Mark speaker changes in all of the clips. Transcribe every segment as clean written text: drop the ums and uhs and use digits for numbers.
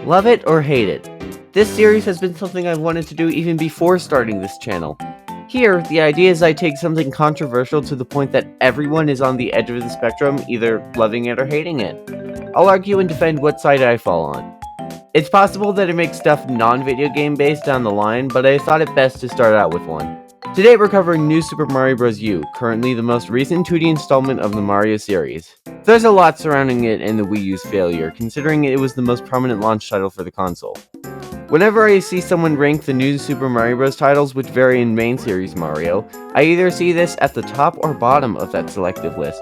Speaker 1: Love it or hate it, this series has been something I've wanted to do even before starting this channel. Here, the idea is I take something controversial to the point that everyone is on the edge of the spectrum, either loving it or hating it. I'll argue and defend what side I fall on. It's possible that I make stuff non-video game based down the line, but I thought it best to start out with one. Today we're covering New Super Mario Bros. U, currently the most recent 2D installment of the Mario series. There's a lot surrounding it and the Wii U's failure, considering it was the most prominent launch title for the console. Whenever I see someone rank the new Super Mario Bros. Titles which vary in main series Mario, I either see this at the top or bottom of that selective list.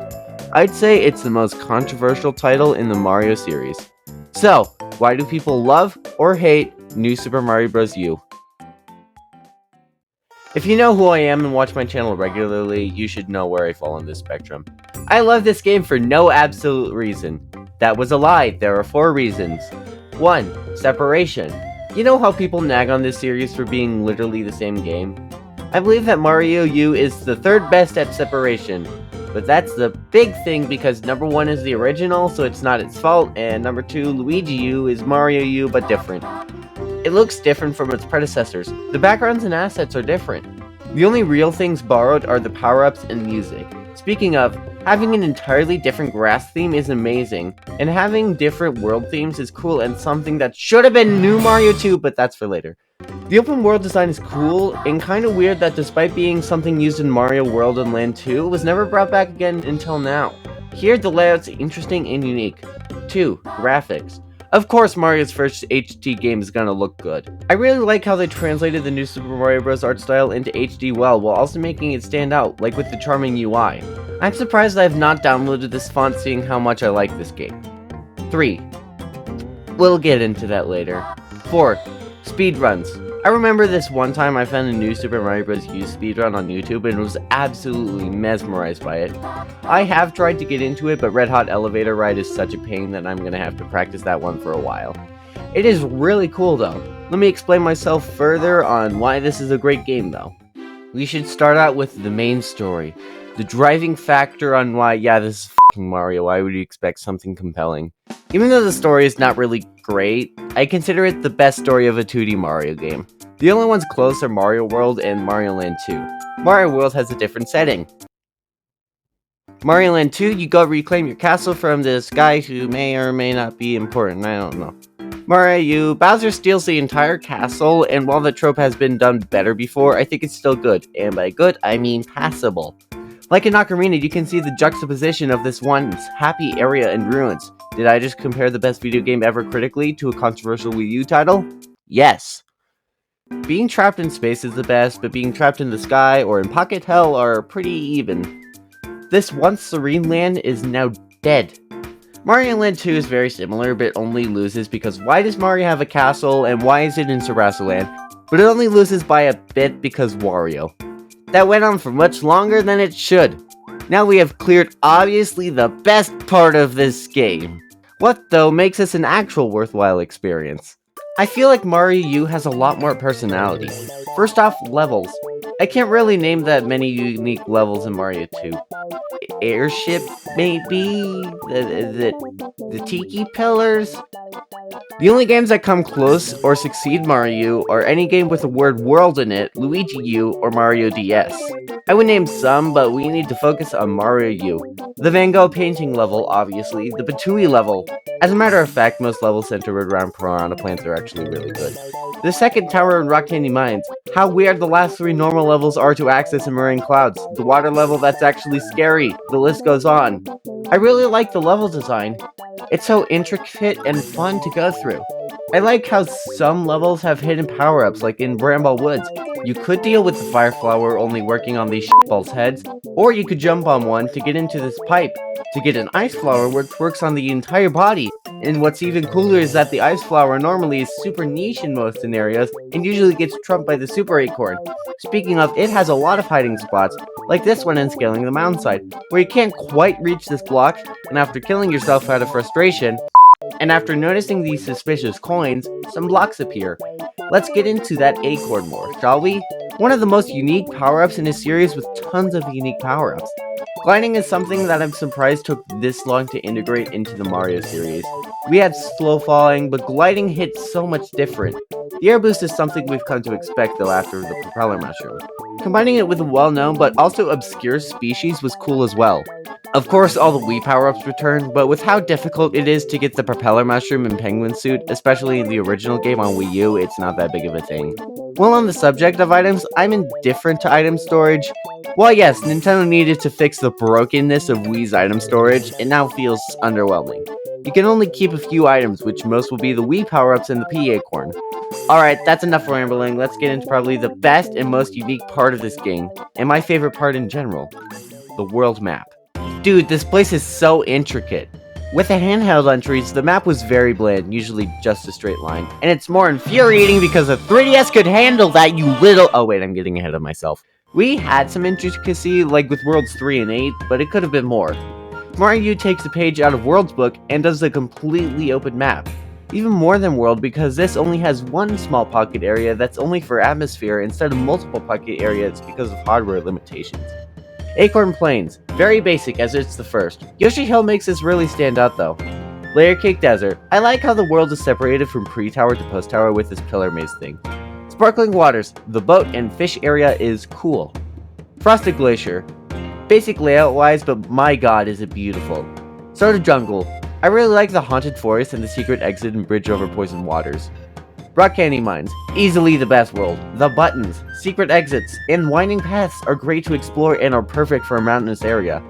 Speaker 1: I'd say it's the most controversial title in the Mario series. So, why do people love or hate New Super Mario Bros. U? If you know who I am and watch my channel regularly, you should know where I fall on this spectrum. I love this game for no absolute reason. That was a lie, there are 4 reasons. 1. Separation. You know how people nag on this series for being literally the same game? I believe that Mario U is the 3rd best at separation, but that's the big thing because number 1 is the original, so it's not its fault, and number 2, Luigi U, is Mario U but different. It looks different from its predecessors. The backgrounds and assets are different. The only real things borrowed are the power-ups and music. Speaking of, having an entirely different grass theme is amazing, and having different world themes is cool and something that should have been New Mario 2, but that's for later. The open world design is cool, and kinda weird that despite being something used in Mario World and Land 2, it was never brought back again until now. Here, the layout's interesting and unique. 2. Graphics. Of course, Mario's first HD game is gonna look good. I really like how they translated the new Super Mario Bros. Art style into HD well, while also making it stand out, like with the charming UI. I'm surprised I have not downloaded this font seeing how much I like this game. 3. We'll get into that later. 4. Speedruns. I remember this one time I found a new Super Mario Bros. U speedrun on YouTube and was absolutely mesmerized by it. I have tried to get into it, but Red Hot Elevator Ride is such a pain that I'm gonna have to practice that one for a while. It is really cool though. Let me explain myself further on why this is a great game though. We should start out with the main story. The driving factor on why, yeah, this is f***ing Mario, why would you expect something compelling? Even though the story is not really great, I consider it the best story of a 2D Mario game. The only ones close are Mario World and Mario Land 2. Mario World has a different setting. Mario Land 2, you go reclaim your castle from this guy who may or may not be important, I don't know. Mario U, Bowser steals the entire castle, and while the trope has been done better before, I think it's still good, and by good, I mean passable. Like in Ocarina, you can see the juxtaposition of this once happy area in ruins. Did I just compare the best video game ever critically to a controversial Wii U title? Yes. Being trapped in space is the best, but being trapped in the sky or in Pocket Hell are pretty even. This once serene land is now dead. Mario Land 2 is very similar, but only loses because why does Mario have a castle and why is it in Sarasa Land? But it only loses by a bit because Wario. That went on for much longer than it should. Now we have cleared obviously the best part of this game. What though makes this an actual worthwhile experience? I feel like Mario U has a lot more personality. First off, levels. I can't really name that many unique levels in Mario 2. Airship, maybe? The Tiki Pillars? The only games that come close or succeed Mario U are any game with the word world in it, Luigi U, or Mario DS. I would name some, but we need to focus on Mario U. The Van Gogh painting level, obviously, the BOTW level. As a matter of fact, most levels centered around piranha plants are actually really good. The second tower in Rock Candy Mines. How weird the last 3 normal levels are to access in Marine Clouds. The water level that's actually scary. The list goes on. I really like the level design. It's so intricate and fun to go through. I like how some levels have hidden power-ups, like in Bramble Woods. You could deal with the fire flower only working on these shitballs' heads, or you could jump on one to get into this pipe, to get an ice flower which works on the entire body. And what's even cooler is that the ice flower normally is super niche in most scenarios, and usually gets trumped by the super acorn. Speaking of, it has a lot of hiding spots, like this one in Scaling the Mountainside, where you can't quite reach this block, and after killing yourself out of frustration, and after noticing these suspicious coins, some blocks appear. Let's get into that acorn more, shall we? One of the most unique power-ups in a series with tons of unique power-ups. Gliding is something that I'm surprised took this long to integrate into the Mario series. We had slow falling, but gliding hits so much different. The air boost is something we've come to expect though after the propeller mushroom. Combining it with a well-known but also obscure species was cool as well. Of course, all the Wii power-ups return, but with how difficult it is to get the propeller mushroom and penguin suit, especially in the original game on Wii U, it's not that big of a thing. While on the subject of items, I'm indifferent to item storage. While yes, Nintendo needed to fix the brokenness of Wii's item storage, it now feels underwhelming. You can only keep a few items, which most will be the Wii power-ups and the P acorn. Alright, that's enough rambling, let's get into probably the best and most unique part of this game, and my favorite part in general, the world map. Dude, this place is so intricate. With the handheld entries, the map was very bland, usually just a straight line, and it's more infuriating because the 3DS could handle that, you little— oh wait, I'm getting ahead of myself. We had some intricacy, like with Worlds 3 and 8, but it could have been more. Mario U takes a page out of World's book and does a completely open map. Even more than World because this only has one small pocket area that's only for atmosphere instead of multiple pocket areas because of hardware limitations. Acorn Plains, very basic as it's the first. Yoshi Hill makes this really stand out though. Layer Cake Desert, I like how the world is separated from pre-tower to post-tower with this pillar maze thing. Sparkling Waters, the boat and fish area is cool. Frosted Glacier, basic layout wise, but my god is it beautiful. Soda Jungle, I really like the haunted forest and the secret exit and bridge over poisoned waters. Rock Candy Mines, easily the best world. The buttons, secret exits, and winding paths are great to explore and are perfect for a mountainous area.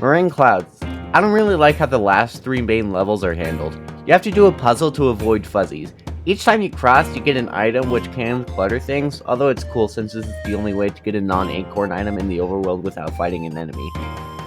Speaker 1: Meringue Clouds, I don't really like how the last 3 main levels are handled. You have to do a puzzle to avoid fuzzies. Each time you cross, you get an item which can clutter things, although it's cool since this is the only way to get a non-acorn item in the overworld without fighting an enemy.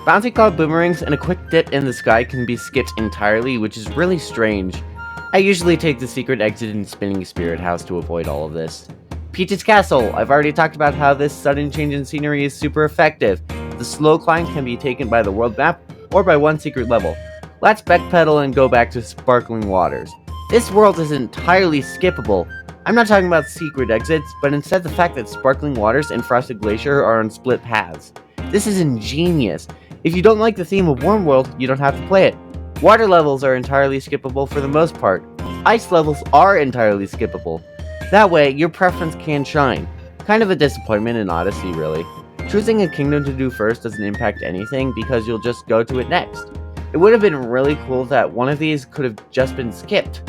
Speaker 1: Bouncy Cloud Boomerangs and a quick dip in the sky can be skipped entirely, which is really strange. I usually take the secret exit in Spinning Spirit House to avoid all of this. Peach's Castle, I've already talked about how this sudden change in scenery is super effective. The slow climb can be taken by the world map, or by one secret level. Let's backpedal and go back to Sparkling Waters. This world is entirely skippable. I'm not talking about secret exits, but instead the fact that Sparkling Waters and Frosted Glacier are on split paths. This is ingenious. If you don't like the theme of Warm World, you don't have to play it. Water levels are entirely skippable for the most part. Ice levels are entirely skippable. That way, your preference can shine. Kind of a disappointment in Odyssey, really. Choosing a kingdom to do first doesn't impact anything because you'll just go to it next. It would have been really cool that one of these could have just been skipped.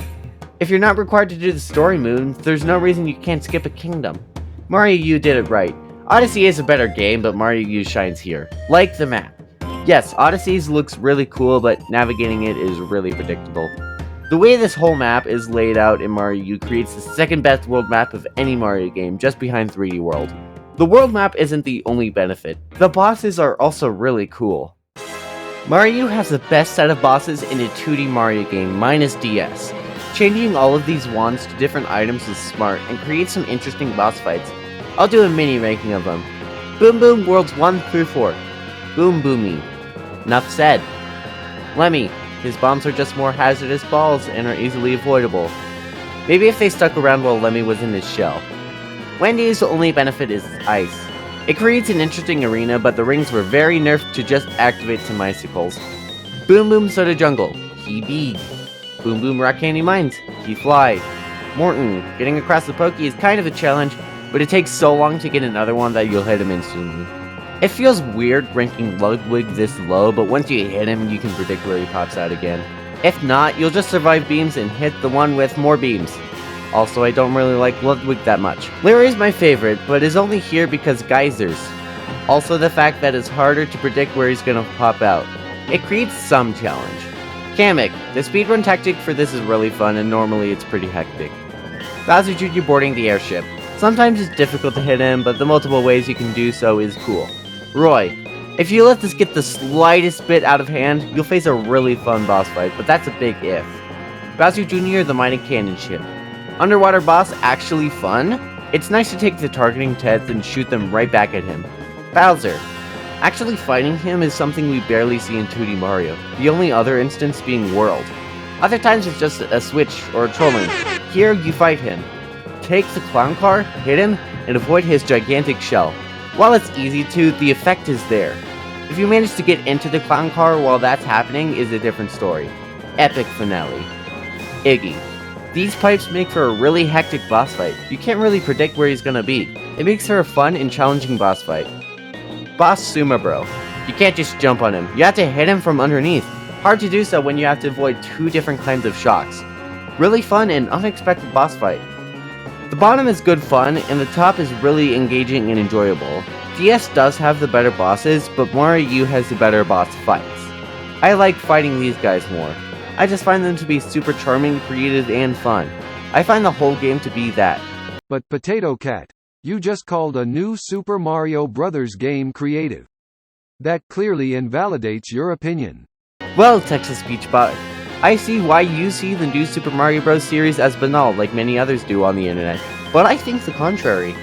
Speaker 1: If you're not required to do the story moves, there's no reason you can't skip a kingdom. Mario U did it right. Odyssey is a better game, but Mario U shines here. Like the map. Yes, Odyssey's looks really cool, but navigating it is really predictable. The way this whole map is laid out in Mario U creates the second best world map of any Mario game, just behind 3D World. The world map isn't the only benefit. The bosses are also really cool. Mario U has the best set of bosses in a 2D Mario game, minus DS. Changing all of these wands to different items is smart and creates some interesting boss fights. I'll do a mini ranking of them. Boom Boom Worlds 1 through 4. Boom Boomy. Enough said. Lemmy. His bombs are just more hazardous balls and are easily avoidable. Maybe if they stuck around while Lemmy was in his shell. Wendy's only benefit is ice. It creates an interesting arena, but the rings were very nerfed to just activate some icicles. Boom Boom Soda Jungle. He big. Boom Boom Rock Candy Mines. He fly. Morton. Getting across the Pokey is kind of a challenge, but it takes so long to get another one that you'll hit him instantly. It feels weird ranking Ludwig this low, but once you hit him, you can predict where he pops out again. If not, you'll just survive beams and hit the one with more beams. Also, I don't really like Ludwig that much. Larry is my favorite, but is only here because geysers. Also, the fact that it's harder to predict where he's gonna pop out. It creates some challenge. Kamek. The speedrun tactic for this is really fun, and normally it's pretty hectic. Bowser Jr. boarding the airship. Sometimes it's difficult to hit him, but the multiple ways you can do so is cool. Roy. If you let this get the slightest bit out of hand, you'll face a really fun boss fight, but that's a big if. Bowser Jr. The mining cannon ship. Underwater boss actually fun? It's nice to take the targeting teds and shoot them right back at him. Bowser. Actually fighting him is something we barely see in 2D Mario, the only other instance being World. Other times it's just a switch or a trolling. Here you fight him. Take the clown car, hit him, and avoid his gigantic shell. While it's easy to, the effect is there. If you manage to get into the clown car while that's happening is a different story. Epic finale. Iggy. These pipes make for a really hectic boss fight. You can't really predict where he's gonna be. It makes for a fun and challenging boss fight. Boss Suma Bro. You can't just jump on him. You have to hit him from underneath. Hard to do so when you have to avoid 2 different kinds of shocks. Really fun and unexpected boss fight. The bottom is good fun, and the top is really engaging and enjoyable. DS does have the better bosses, but Mario U has the better boss fights. I like fighting these guys more. I just find them to be super charming, creative, and fun. I find the whole game to be that.
Speaker 2: But Potato Cat, you just called a new Super Mario Bros. Game creative. That clearly invalidates your opinion.
Speaker 1: Well, Texas Peach Bot, I see why you see the new Super Mario Bros. Series as banal, like many others do on the internet, but I think the contrary.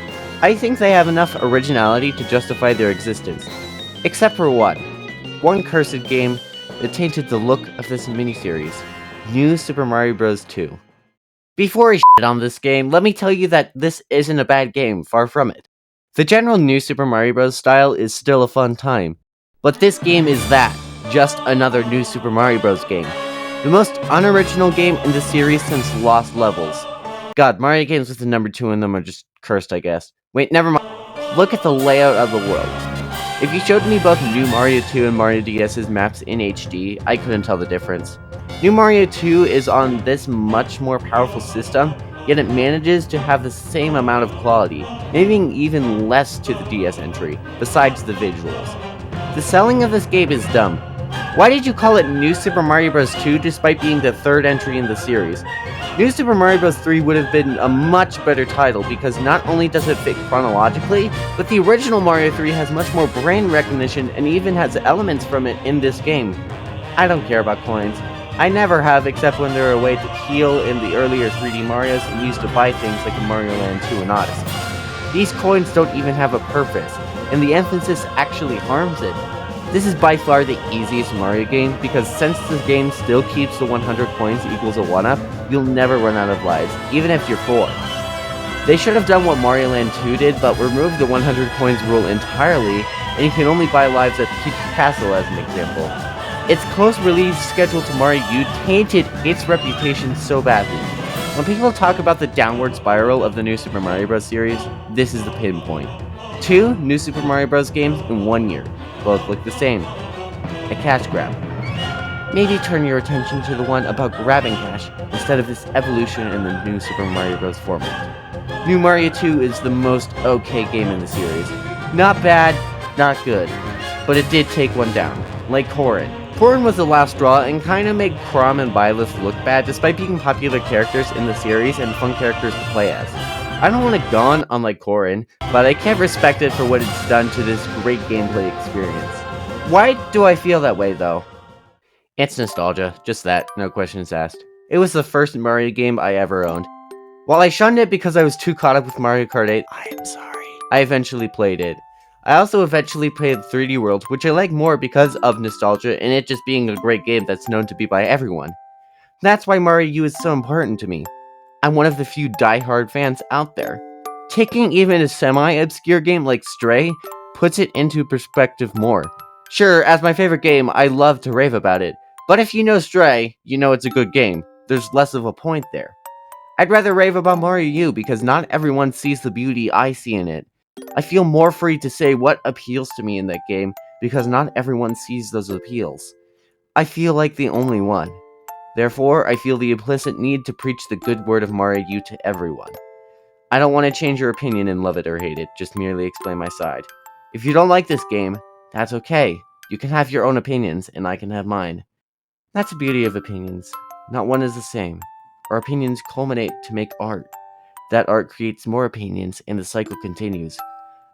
Speaker 1: I think they have enough originality to justify their existence. Except for one cursed game that tainted the look of this miniseries, New Super Mario Bros. 2. Before I shit on this game, let me tell you that this isn't a bad game, far from it. The general New Super Mario Bros. Style is still a fun time, but this game is that, just another New Super Mario Bros. Game. The most unoriginal game in the series since Lost Levels. God, Mario games with the number 2 in them are just cursed, I guess. Wait, never mind. Look at the layout of the world. If you showed me both New Mario 2 and Mario DS's maps in HD, I couldn't tell the difference. New Mario 2 is on this much more powerful system, yet it manages to have the same amount of quality, maybe even less to the DS entry, besides the visuals. The selling of this game is dumb. Why did you call it New Super Mario Bros. 2 despite being the 3rd entry in the series? New Super Mario Bros. 3 would have been a much better title because not only does it fit chronologically, but the original Mario 3 has much more brain recognition and even has elements from it in this game. I don't care about coins. I never have, except when they're a way to heal in the earlier 3D Marios and used to buy things like in Mario Land 2 and Odyssey. These coins don't even have a purpose, and the emphasis actually harms it. This is by far the easiest Mario game, because since this game still keeps the 100 coins equals a 1-up, you'll never run out of lives, even if you're 4. They should have done what Mario Land 2 did, but removed the 100 coins rule entirely, and you can only buy lives at Peach Castle as an example. Its close release schedule to Mario U tainted its reputation so badly. When people talk about the downward spiral of the New Super Mario Bros. Series, this is the pinpoint. 2 New Super Mario Bros. Games in 1 year. Both look the same. A cash grab. Maybe turn your attention to the one about grabbing cash instead of this evolution in the New Super Mario Bros. Format. New Mario 2 is the most okay game in the series. Not bad, not good, but it did take one down, like Corrin. Corrin was the last straw and kinda made Chrom and Byleth look bad despite being popular characters in the series and fun characters to play as. I don't want to gone unlike Corrin, but I can't respect it for what it's done to this great gameplay experience. Why do I feel that way though? It's nostalgia, just that, no questions asked. It was the first Mario game I ever owned. While I shunned it because I was too caught up with Mario Kart 8, I am sorry, I eventually played it. I also eventually played 3D World, which I like more because of nostalgia and it just being a great game that's known to be by everyone. That's why Mario U is so important to me. I'm one of the few die-hard fans out there. Taking even a semi-obscure game like Stray puts it into perspective more. Sure, as my favorite game, I love to rave about it, but if you know Stray, you know it's a good game. There's less of a point there. I'd rather rave about Mario U because not everyone sees the beauty I see in it. I feel more free to say what appeals to me in that game because not everyone sees those appeals. I feel like the only one. Therefore, I feel the implicit need to preach the good word of Mario U to everyone. I don't want to change your opinion and love it or hate it, just merely explain my side. If you don't like this game, that's okay. You can have your own opinions, and I can have mine. That's the beauty of opinions. Not one is the same. Our opinions culminate to make art. That art creates more opinions, and the cycle continues.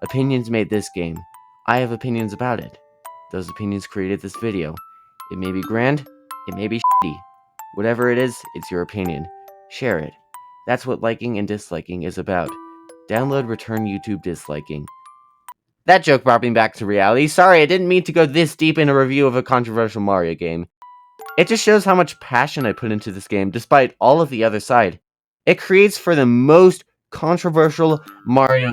Speaker 1: Opinions made this game. I have opinions about it. Those opinions created this video. It may be grand, it may be shitty. Whatever it is, it's your opinion. Share it. That's what liking and disliking is about. Download, return YouTube disliking. That joke brought me back to reality. Sorry, I didn't mean to go this deep in a review of a controversial Mario game. It just shows how much passion I put into this game, despite all of the other side. It creates for the most controversial Mario